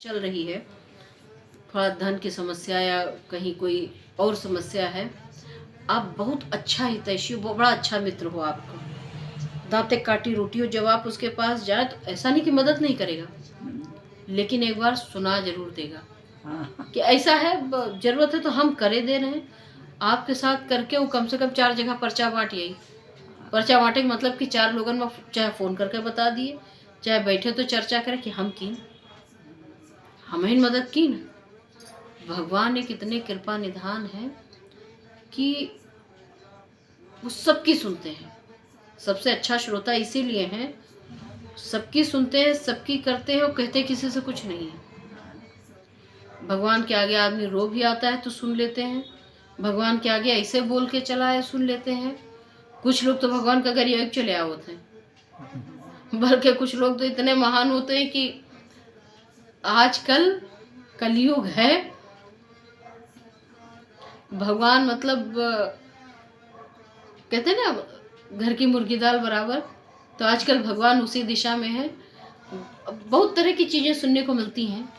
चल रही है, थोड़ा धन की समस्या या कहीं कोई और समस्या है, आप बहुत अच्छा हितैषी हो, बड़ा अच्छा मित्र हो आपका। दांते काटी रोटी हो, जब आप उसके पास जाए तो ऐसा नहीं कि मदद नहीं करेगा, लेकिन एक बार सुना जरूर देगा कि ऐसा है, जरूरत है तो हम करे दे रहे हैं। आपके साथ करके वो कम से कम 4 जगह पर्चा बांट, यही पर्चा बांटे मतलब कि 4 लोगन में चाहे फोन करके बता दिए, चाहे बैठे तो चर्चा करें कि हम की हमें मदद की न। भगवान एक इतने कृपा निधान है कि वो सबकी सुनते हैं। सबसे अच्छा श्रोता इसीलिए हैं, सबकी सुनते हैं, सबकी करते हैं और कहते किसी से कुछ नहीं है। भगवान के आगे आदमी रो भी आता है तो सुन लेते हैं, भगवान के आगे ऐसे बोल के चला है सुन लेते हैं। कुछ लोग तो भगवान का घर यही चले होते हैं, बल्कि कुछ लोग तो इतने महान होते हैं कि आजकल कलयुग है, भगवान मतलब कहते हैं ना घर की मुर्गी दाल बराबर, तो आजकल भगवान उसी दिशा में है। बहुत तरह की चीज़ें सुनने को मिलती हैं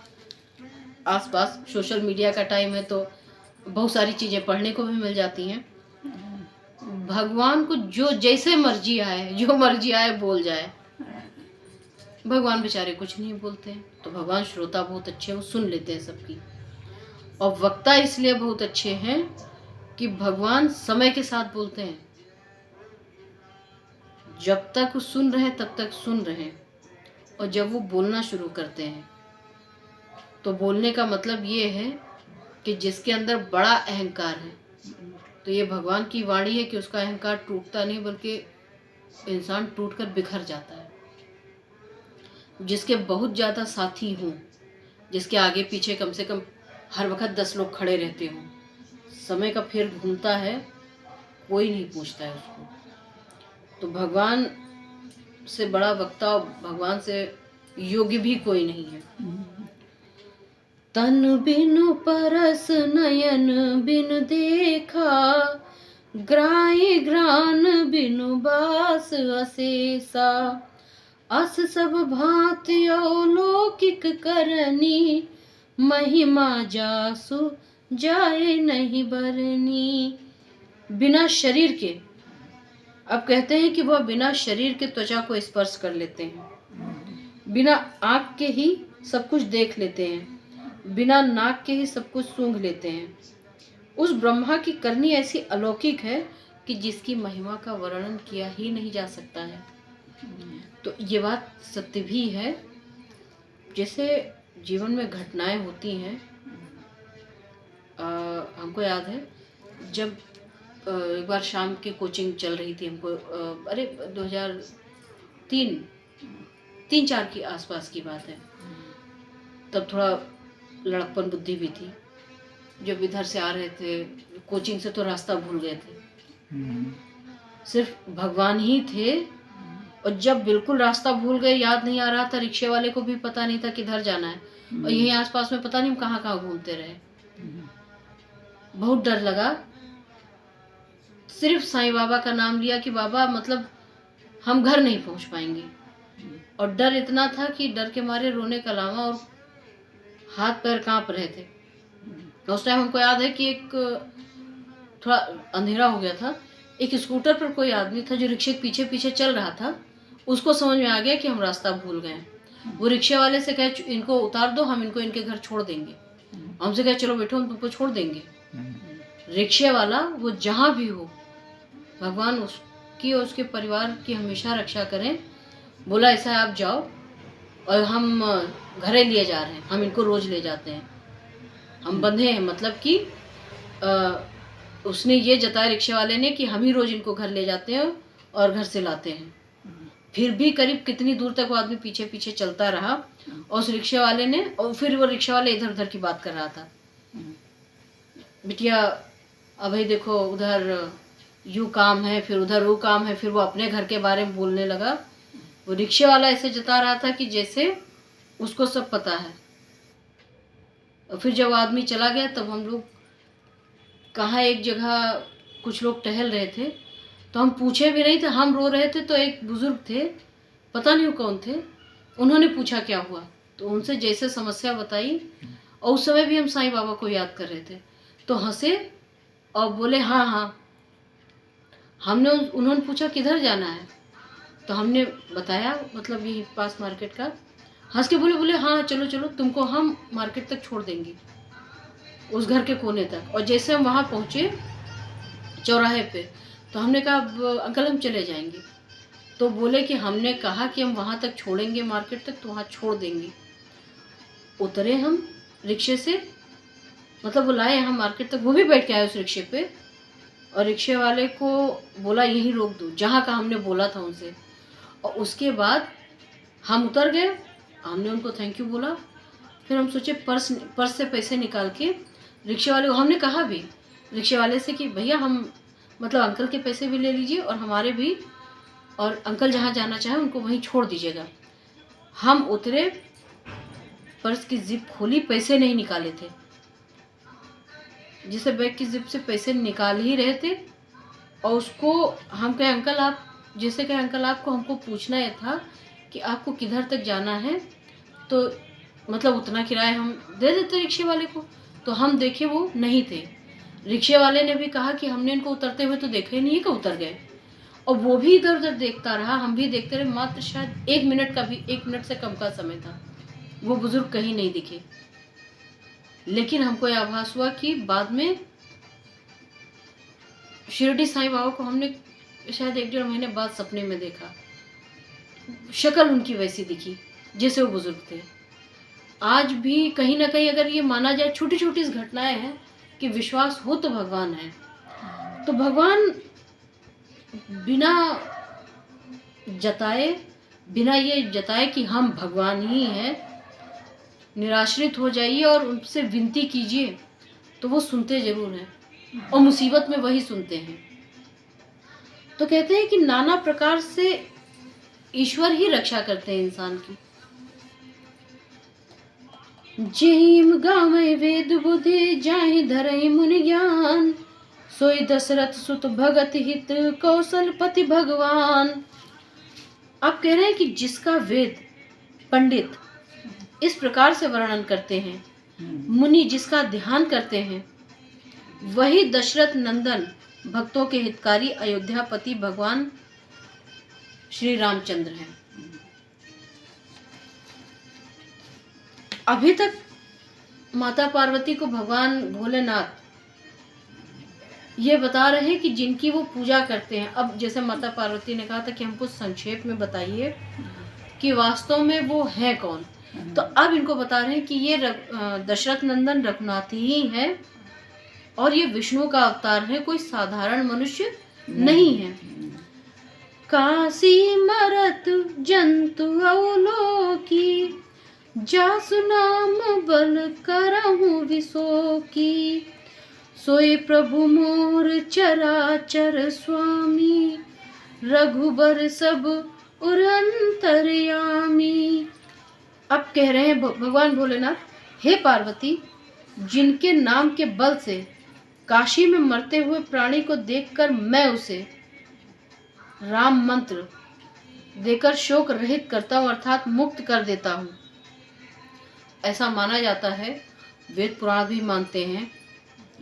आसपास, सोशल मीडिया का टाइम है तो बहुत सारी चीज़ें पढ़ने को भी मिल जाती हैं। भगवान को जो जैसे मर्जी आए, जो मर्जी आए बोल जाए, भगवान बेचारे कुछ नहीं बोलते हैं। तो भगवान श्रोता बहुत अच्छे, वो सुन लेते हैं सबकी। और वक्ता इसलिए बहुत अच्छे हैं कि भगवान समय के साथ बोलते हैं। जब तक वो सुन रहे तब तक सुन रहे हैं, और जब वो बोलना शुरू करते हैं तो बोलने का मतलब ये है कि जिसके अंदर बड़ा अहंकार है, तो ये भगवान की वाणी है कि उसका अहंकार टूटता नहीं बल्कि इंसान टूटकर बिखर जाता है। जिसके बहुत ज़्यादा साथी हों, जिसके आगे पीछे कम से कम हर वक्त 10 लोग खड़े रहते हों, समय का फेर घूमता है, कोई नहीं पूछता है उसको। तो भगवान से बड़ा वक्ता, भगवान से योग्य भी कोई नहीं है। तन बिनु परस नयन बिनु देखा, ग्राही घ्राण बिनु बास अशेषा, अस सब भांति अलौकिक करनी, महिमा जासु जाए नहीं बरनी। बिना शरीर के, अब कहते हैं कि वह बिना शरीर के त्वचा को स्पर्श कर लेते हैं, बिना आँख के ही सब कुछ देख लेते हैं, बिना नाक के ही सब कुछ सूंघ लेते हैं। उस ब्रह्मा की करनी ऐसी अलौकिक है कि जिसकी महिमा का वर्णन किया ही नहीं जा सकता है। तो ये बात सत्य भी है। जैसे जीवन में घटनाएं होती हैं, हमको याद है जब एक बार शाम की कोचिंग चल रही थी हमको, अरे 2003-4 की आसपास की बात है। तब थोड़ा लड़कपन बुद्धि भी थी। जब इधर से आ रहे थे कोचिंग से तो रास्ता भूल गए थे, सिर्फ भगवान ही थे। और जब बिल्कुल रास्ता भूल गए, याद नहीं आ रहा था, रिक्शे वाले को भी पता नहीं था किधर जाना है, और यहीं आसपास में पता नहीं कहाँ कहाँ घूमते रहे। बहुत डर लगा, सिर्फ साईं बाबा का नाम लिया कि बाबा मतलब हम घर नहीं पहुंच पाएंगे। और डर इतना था कि डर के मारे रोने का अलावा और हाथ पैर कांप रहे थे। उस टाइम हमको याद है कि एक थोड़ा अंधेरा हो गया था, एक स्कूटर पर कोई आदमी था जो रिक्शे के पीछे पीछे चल रहा था। उसको समझ में आ गया कि हम रास्ता भूल गए। वो रिक्शे वाले से कहे इनको उतार दो, हम इनको इनके घर छोड़ देंगे। हमसे कहे चलो बैठो, हम तुमको छोड़ देंगे। रिक्शे वाला वो जहाँ भी हो, भगवान उसकी और उसके परिवार की हमेशा रक्षा करें, बोला ऐसा है आप जाओ, और हम घरे लिए जा रहे हैं, हम इनको रोज ले जाते हैं, हम बंधे हैं। मतलब कि उसने ये जताया रिक्शे वाले ने कि हम ही रोज इनको घर ले जाते हैं और घर से लाते हैं। फिर भी करीब कितनी दूर तक वो आदमी पीछे पीछे चलता रहा, और उस रिक्शे वाले ने, और फिर वो रिक्शा वाले इधर उधर की बात कर रहा था, बिटिया अभी देखो उधर यूँ काम है, फिर उधर वो काम है, फिर वो अपने घर के बारे में बोलने लगा। वो रिक्शे वाला ऐसे जता रहा था कि जैसे उसको सब पता है। और फिर जब आदमी चला गया तब हम लोग कहाँ एक जगह कुछ लोग टहल रहे थे, तो हम पूछे भी नहीं थे, हम रो रहे थे। तो एक बुजुर्ग थे, पता नहीं कौन थे, उन्होंने पूछा क्या हुआ। तो उनसे जैसे समस्या बताई, और उस समय भी हम साईं बाबा को याद कर रहे थे, तो हंसे और बोले हाँ हाँ। उन्होंने पूछा किधर जाना है, तो हमने बताया मतलब यही पास मार्केट का। हंस के बोले बोले हाँ चलो चलो, तुमको हम मार्केट तक छोड़ देंगे, उस घर के कोने तक। और जैसे हम वहाँ पहुँचे चौराहे पे, तो हमने कहा अब अंकल हम चले जाएंगे। तो बोले कि हमने कहा कि हम वहाँ तक छोड़ेंगे, मार्केट तक, तो वहाँ छोड़ देंगे। उतरे हम रिक्शे से, मतलब वो लाए हम मार्केट तक, वो भी बैठ के आए उस रिक्शे पे, और रिक्शे वाले को बोला यहीं रोक दो, जहाँ का हमने बोला था उनसे। और उसके बाद हम उतर गए, हमने उनको थैंक यू बोला। फिर हम सोचे पर्स से पैसे निकाल के रिक्शे वाले को हमने कहा भी रिक्शे वाले से कि भैया हम मतलब अंकल के पैसे भी ले लीजिए और हमारे भी, और अंकल जहाँ जाना चाहे उनको वहीं छोड़ दीजिएगा। हम उतरे, पर्स की जिप खोली, पैसे नहीं निकाले थे, जिसे बैग की जिप से पैसे निकाल ही रहे थे। और उसको हम कहे अंकल आप, जैसे कहे अंकल आपको हमको पूछना ये था कि आपको किधर तक जाना है, तो मतलब उतना किराया हम दे देते रिक्शे वाले को। तो हम देखे वो नहीं थे। रिक्शे वाले ने भी कहा कि हमने इनको उतरते हुए तो देखा ही नहीं है कि उतर गए। और वो भी इधर उधर देखता रहा, हम भी देखते रहे। मात्र शायद 1 मिनट का भी, 1 मिनट से कम का समय था, वो बुजुर्ग कहीं नहीं दिखे। लेकिन हमको यह आभास हुआ कि बाद में शिरडी साईं बाबा को हमने शायद 1-1.5 महीने बाद सपने में देखा। शक्ल उनकी वैसी दिखी जैसे वो बुजुर्ग थे। आज भी कहीं ना कहीं अगर ये माना जाए, छोटी छोटी घटनाएं हैं कि विश्वास हो तो भगवान है। तो भगवान बिना जताए, बिना ये जताए कि हम भगवान ही हैं, निराश्रित हो जाइए और उनसे विनती कीजिए, तो वो सुनते जरूर हैं, और मुसीबत में वही सुनते हैं। तो कहते हैं कि नाना प्रकार से ईश्वर ही रक्षा करते हैं इंसान की। जेहिम गावे वेद बुद्धि, जाहि धरहि मुनि ज्ञान, सोई दशरथ सुत भगत हित, कौशलपति भगवान। आप कह रहे हैं कि जिसका वेद पंडित इस प्रकार से वर्णन करते हैं, मुनि जिसका ध्यान करते हैं, वही दशरथ नंदन भक्तों के हितकारी अयोध्यापति भगवान श्री रामचंद्र हैं। अभी तक माता पार्वती को भगवान भोलेनाथ ये बता रहे हैं कि जिनकी वो पूजा करते हैं। अब जैसे माता पार्वती ने कहा था कि हमको संक्षेप में बताइए कि वास्तव में वो है कौन, तो अब इनको बता रहे हैं कि ये दशरथ नंदन रघुनाथ ही है, और ये विष्णु का अवतार है, कोई साधारण मनुष्य नहीं है। काशी मरत जंतु अवलोकी, जासु नाम बल करहु विशोकी, सोई प्रभु मोर चराचर स्वामी, रघुबर सब उर अंतर्यामी। अब कह रहे हैं भगवान भोलेनाथ, हे पार्वती, जिनके नाम के बल से काशी में मरते हुए प्राणी को देखकर मैं उसे राम मंत्र देकर शोक रहित करता हूँ, अर्थात मुक्त कर देता हूँ। ऐसा माना जाता है, वेद पुराण भी मानते हैं।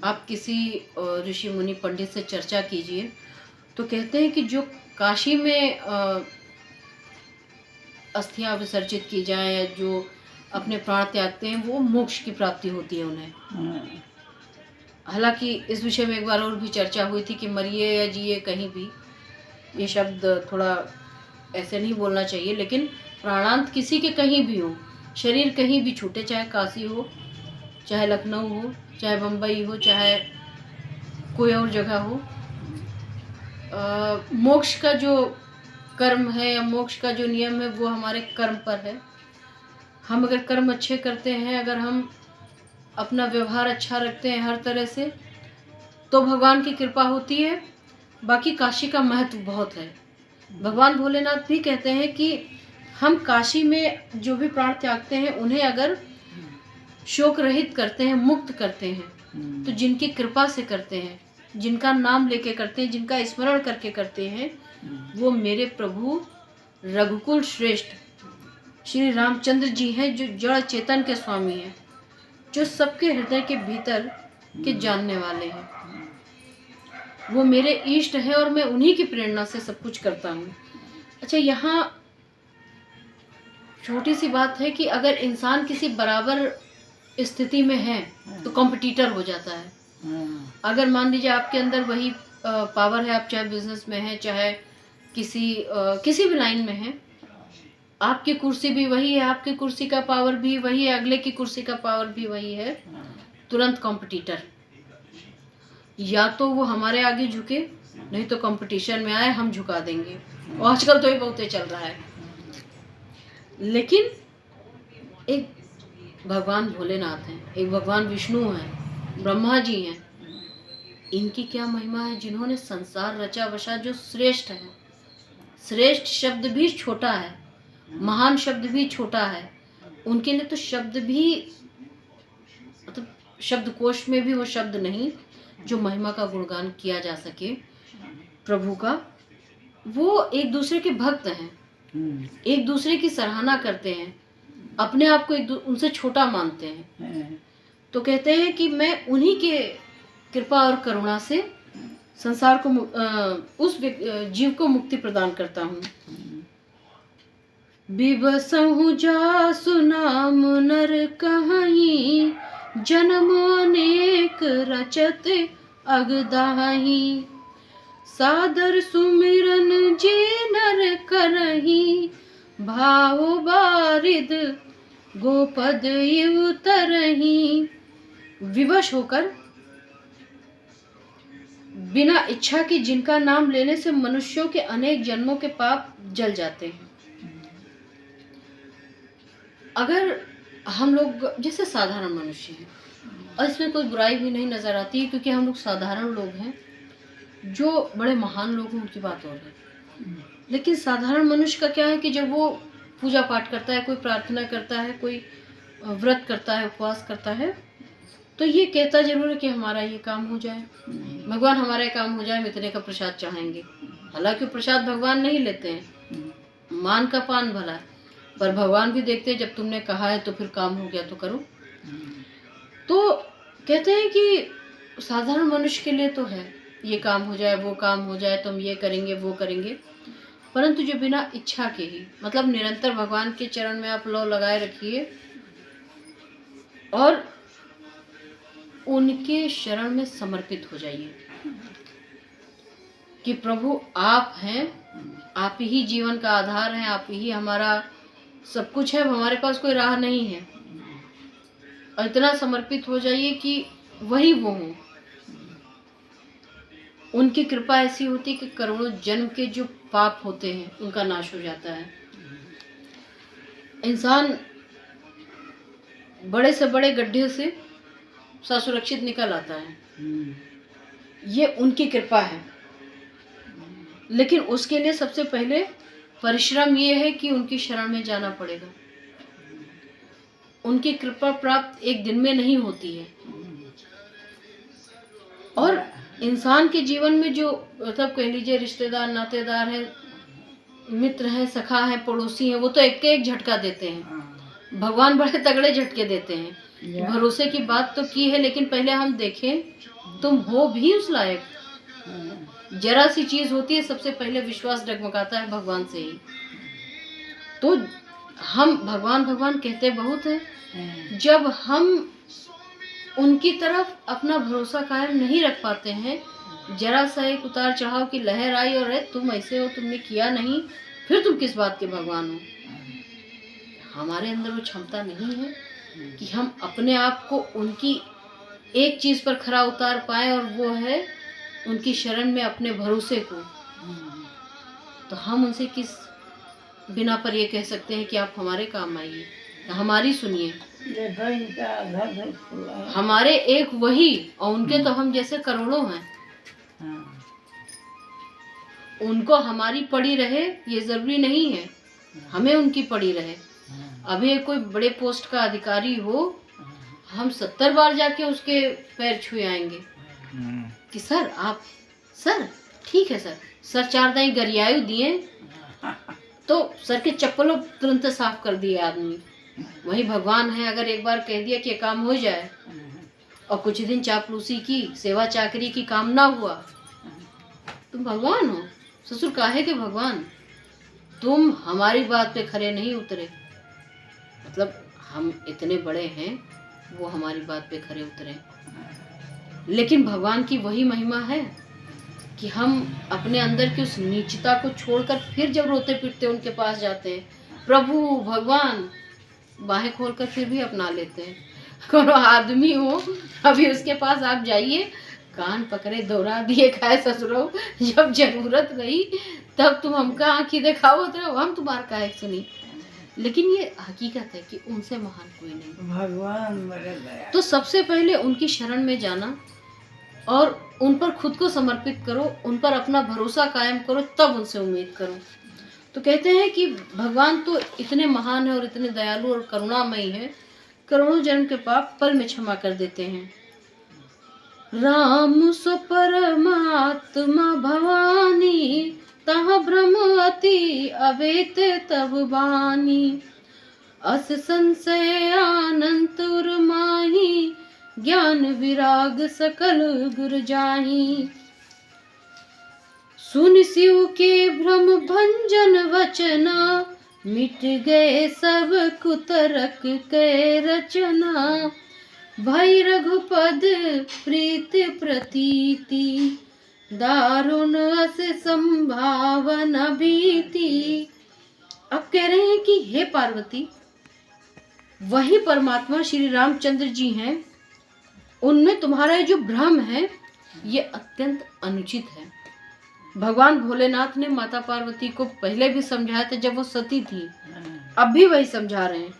आप किसी ऋषि मुनि पंडित से चर्चा कीजिए तो कहते हैं कि जो काशी में अस्थियां विसर्जित की जाए या जो अपने प्राण त्यागते हैं, वो मोक्ष की प्राप्ति होती है उन्हें। हालांकि इस विषय में एक बार और भी चर्चा हुई थी कि मरिए या जिए कहीं भी, ये शब्द थोड़ा ऐसे नहीं बोलना चाहिए, लेकिन प्राणांत किसी के कहीं भी हो, शरीर कहीं भी छूटे, चाहे काशी हो, चाहे लखनऊ हो, चाहे बम्बई हो, चाहे कोई और जगह हो, मोक्ष का जो कर्म है या मोक्ष का जो नियम है वो हमारे कर्म पर है। हम अगर कर्म अच्छे करते हैं, अगर हम अपना व्यवहार अच्छा रखते हैं हर तरह से, तो भगवान की कृपा होती है। बाकी काशी का महत्व बहुत है। भगवान भोलेनाथ भी कहते हैं कि हम काशी में जो भी प्राण त्यागते हैं, उन्हें अगर शोक रहित करते हैं, मुक्त करते हैं, तो जिनकी कृपा से करते हैं, जिनका नाम लेके करते हैं, जिनका स्मरण करके करते हैं, वो मेरे प्रभु रघुकुल श्रेष्ठ श्री रामचंद्र जी हैं जो जड़ चेतन के स्वामी हैं, जो सबके हृदय के भीतर के जानने वाले हैं। वो मेरे इष्ट हैं और मैं उन्हीं की प्रेरणा से सब कुछ करता हूँ। अच्छा, यहाँ छोटी सी बात है कि अगर इंसान किसी बराबर स्थिति में है तो कॉम्पिटिटर हो जाता है। अगर मान लीजिए आपके अंदर वही पावर है, आप चाहे बिजनेस में है, चाहे किसी भी लाइन में है, आपकी कुर्सी भी वही है, आपकी कुर्सी का पावर भी वही है, अगले की कुर्सी का पावर भी वही है, तुरंत कॉम्पिटिटर। या तो वो हमारे आगे झुके, नहीं तो कंपटीशन में आए हम झुका देंगे। और आजकल तो ये बहुत चल रहा है। लेकिन एक भगवान भोलेनाथ हैं, एक भगवान विष्णु हैं, ब्रह्मा जी हैं, इनकी क्या महिमा है, जिन्होंने संसार रचा बसा, जो श्रेष्ठ है। श्रेष्ठ शब्द भी छोटा है, महान शब्द भी छोटा है, उनके लिए तो शब्द भी, मतलब शब्दकोश में भी वो शब्द नहीं जो महिमा का गुणगान किया जा सके प्रभु का। वो एक दूसरे के भक्त हैं, एक दूसरे की सराहना करते हैं, अपने आप को उनसे छोटा मानते हैं। तो कहते हैं कि मैं उन्हीं के कृपा और करुणा से संसार को उस जीव को मुक्ति प्रदान करता हूँ। बिबसहु जासु नाम नर कहीं, जन्म अनेक रचत अगदाही। सादर सुमिरन जे नर करही, भाव बारिद गोपद इव तरही। विवश होकर बिना इच्छा की जिनका नाम लेने से मनुष्यों के अनेक जन्मों के पाप जल जाते हैं। अगर हम लोग जैसे साधारण मनुष्य हैं, और इसमें कोई बुराई भी नहीं नजर आती है, क्योंकि हम लोग साधारण लोग हैं। जो बड़े महान लोग हैं उनकी बात और है, लेकिन साधारण मनुष्य का क्या है कि जब वो पूजा पाठ करता है, कोई प्रार्थना करता है, कोई व्रत करता है, उपवास करता है, तो ये कहता जरूर है कि हमारा ये काम हो जाए, भगवान हमारा ये काम हो जाए, हम इतने का प्रसाद चाहेंगे। हालांकि प्रसाद भगवान नहीं लेते हैं, मान का पान भला, पर भगवान भी देखते हैं जब तुमने कहा है तो फिर काम हो गया तो करो। तो कहते हैं कि साधारण मनुष्य के लिए तो है ये काम हो जाए, वो काम हो जाए, तो हम ये करेंगे वो करेंगे, परंतु जो बिना इच्छा के ही, मतलब निरंतर भगवान के चरण में आप लो लगाए रखिए और उनके शरण में समर्पित हो जाइए कि प्रभु आप हैं, आप ही जीवन का आधार हैं, आप ही हमारा सब कुछ है, हमारे पास कोई राह नहीं है। और इतना समर्पित हो जाइए कि वही वो हो। उनकी कृपा ऐसी होती है कि करोड़ों जन्म के जो पाप होते हैं उनका नाश हो जाता है। इंसान बड़े से बड़े गड्ढे से सुरक्षित निकल आता है, ये उनकी कृपा है। लेकिन उसके लिए सबसे पहले परिश्रम ये है कि उनकी शरण में जाना पड़ेगा। उनकी कृपा प्राप्त एक दिन में नहीं होती है। और इंसान के जीवन में जो मतलब कह लीजिए रिश्तेदार, नातेदार हैं, मित्र हैं, सखा हैं, पड़ोसी हैं, वो तो एक एक झटका देते हैं। भगवान बड़े तगड़े झटके देते हैं। भरोसे की बात तो की है, लेकिन पहले हम देखें तुम हो भी उस लायक। जरा सी चीज होती है, सबसे पहले विश्वास डगमगाता है भगवान से ही। तो हम भगवान भगवान कहते बहुत हैं, जब हम उनकी तरफ अपना भरोसा कायम नहीं रख पाते हैं, जरा सा एक उतार चढ़ाव की लहर आई और तुम ऐसे हो, तुमने किया नहीं, फिर तुम किस बात के भगवान हो। हमारे अंदर वो क्षमता नहीं है कि हम अपने आप को उनकी एक चीज पर खरा उतार पाए, और वो है उनकी शरण में अपने भरोसे को। तो हम उनसे किस बिना पर ये कह सकते हैं कि आप हमारे काम आइए, हमारी सुनिए। हमारे एक वही, और उनके तो हम जैसे करोड़ों हैं। उनको हमारी पड़ी रहे ये जरूरी नहीं है, हमें उनकी पड़ी रहे। अभी कोई बड़े पोस्ट का अधिकारी हो, हम 70 बार जाके उसके पैर छुए आएंगे कि सर ठीक है सर 4 दाई गरियायु दिए, तो सर के चप्पलों तुरंत साफ कर दिए आदमी। वही भगवान है, अगर एक बार कह दिया कि ये काम हो जाए और कुछ दिन चापलूसी की, सेवा चाकरी की, काम ना हुआ, तुम भगवान हो। ससुर काहे के भगवान, तुम हमारी बात पे खरे नहीं उतरे। मतलब हम इतने बड़े हैं, वो हमारी बात पे खरे उतरे। लेकिन भगवान की वही महिमा है कि हम अपने अंदर की उस नीचता को छोड़कर फिर जब रोते पीटते उनके पास जाते हैं, प्रभु भगवान, बाहें खोलकर फिर भी अपना लेते हैं। कोनो आदमी हो, अभी उसके पास आप जाइए, कान पकड़े दौड़ा दिए, खाए ससुरो, जब जरूरत रही तब तुम हमका आंखी दिखाओ तो हम तुम्हारा काहे सुनी। लेकिन ये हकीकत है कि उनसे महान कोई नहीं, भगवान मेरे दया। तो सबसे पहले उनकी शरण में जाना और उन पर खुद को समर्पित करो, उन पर अपना भरोसा कायम करो, तब उनसे उम्मीद करो। तो कहते हैं कि भगवान तो इतने महान है और इतने दयालु और करुणामयी है, करोड़ों जन्म के पाप पल में क्षमा कर देते हैं। राम सो परमात्मा भवानी, तहाँ ब्रह्म अति अवेत तब बानी। अस संशय अनंत उर्माही, ज्ञान विराग सकल गुर जाही। सुन शिव के भ्रम भंजन वचना, मिट गए सब कुतरक के रचना। भई रघुपद प्रीत प्रतीति, दारुण अस संभावना भीति। अब कह रहे हैं कि हे पार्वती, वही परमात्मा श्री रामचंद्र जी हैं, उनमें तुम्हारा ये जो भ्रम है ये अत्यंत अनुचित है। भगवान भोलेनाथ ने माता पार्वती को पहले भी समझाया था जब वो सती थी, अब भी वही समझा रहे हैं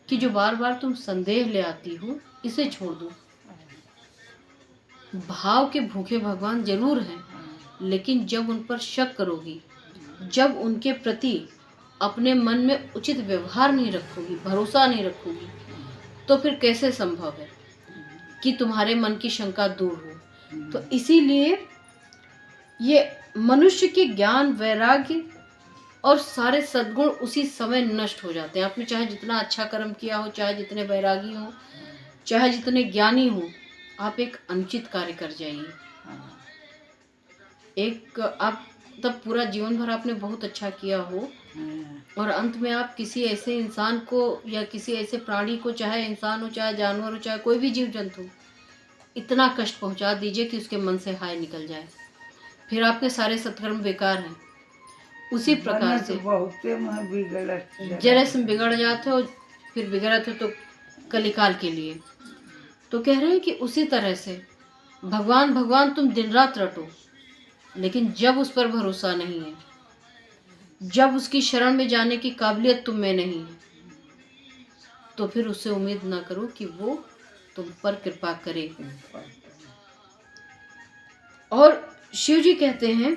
कि जो बार बार तुम संदेह ले आती हो, इसे छोड़ दो। भाव के भूखे भगवान जरूर हैं, लेकिन जब उन पर शक करोगी, जब उनके प्रति अपने मन में उचित व्यवहार नहीं रखोगी, भरोसा नहीं रखोगी, तो फिर कैसे संभव है कि तुम्हारे मन की शंका दूर हो। तो इसीलिए ये मनुष्य के ज्ञान, वैराग्य और सारे सद्गुण उसी समय नष्ट हो जाते हैं। आपने चाहे जितना अच्छा कर्म किया हो, चाहे जितने वैरागी हो, चाहे जितने ज्ञानी हो, आप एक अनुचित कार्य कर जाइए, एक आप तब पूरा जीवन भर आपने बहुत अच्छा किया हो और अंत में आप किसी ऐसे इंसान को या किसी ऐसे प्राणी को, चाहे इंसान हो, चाहे जानवर हो, चाहे कोई भी जीव जंतु, इतना कष्ट पहुंचा दीजिए कि उसके मन से हाय निकल जाए, फिर आपके सारे सत्कर्म बेकार हैं। उसी प्रकार से जरा से बिगड़ जाते हो, फिर बिगड़ते तो कलिकाल के लिए। तो कह रहे हैं कि उसी तरह से भगवान भगवान तुम दिन रात रटो, लेकिन जब उस पर भरोसा नहीं है, जब उसकी शरण में जाने की काबिलियत तुम में नहीं है, तो फिर उससे उम्मीद ना करो कि वो तुम पर कृपा करे। और शिव जी कहते हैं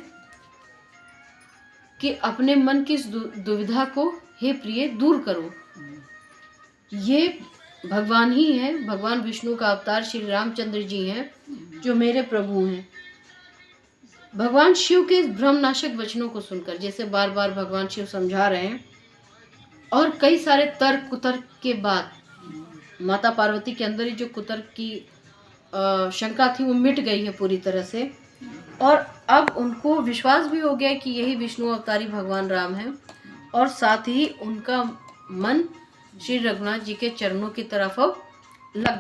कि अपने मन की इस दुविधा को हे प्रिय दूर करो। ये भगवान ही है, भगवान विष्णु का अवतार श्री रामचंद्र जी हैं, जो मेरे प्रभु हैं। भगवान शिव के इस भ्रमनाशक वचनों को सुनकर, जैसे बार बार भगवान शिव समझा रहे हैं और कई सारे तर्क कुतर्क के बाद माता पार्वती के अंदर ही जो कुतर्क की शंका थी वो मिट गई है पूरी तरह से, और अब उनको विश्वास भी हो गया कि यही विष्णु अवतारी भगवान राम हैं, और साथ ही उनका मन श्री रघुनाथ जी के चरणों की तरफ अब लग